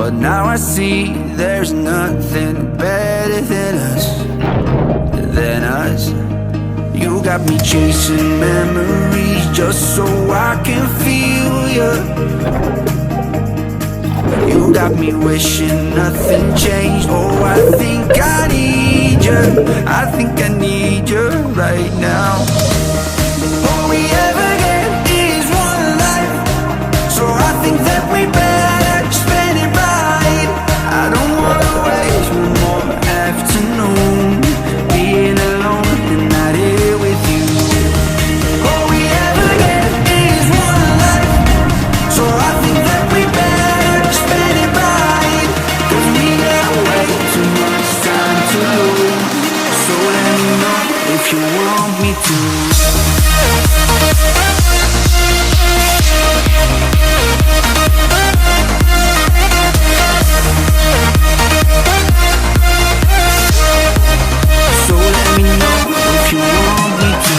but now I see there's nothing better than us, than us. You got me chasing memories just so I can feel you. You got me wishing nothing changed. Oh, I think I need you. I think I need you right now. All we ever get is one life, so I think that we better spend it right. I don't wanna waste one more afternoon being alone and not here with you. All we ever get is one life, so I think that we better spend it right. 'Cause we got way too much time to lose. So let me know if you want me to. So let me know if you want me to.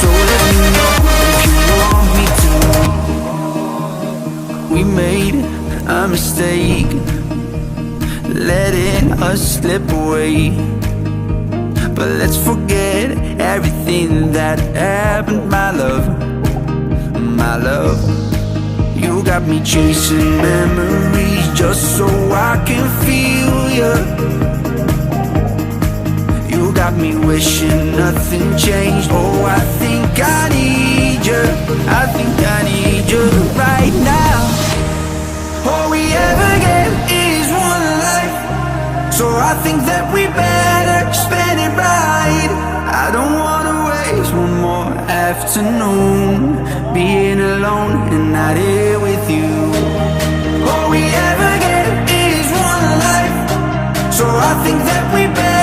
So let me know if you want me to. We made a mistake, letting us slip away. But let's forget everything that happened, my love, my love. You got me chasing memories just so I can feel you. You got me wishing nothing changed. Oh, I think I need you. I think I need you right now. All we ever get is one life, so I think that we better spend it right. I don't wanna waste one more afternoon being alone and not here with you. All we ever get is one life, so I think that we better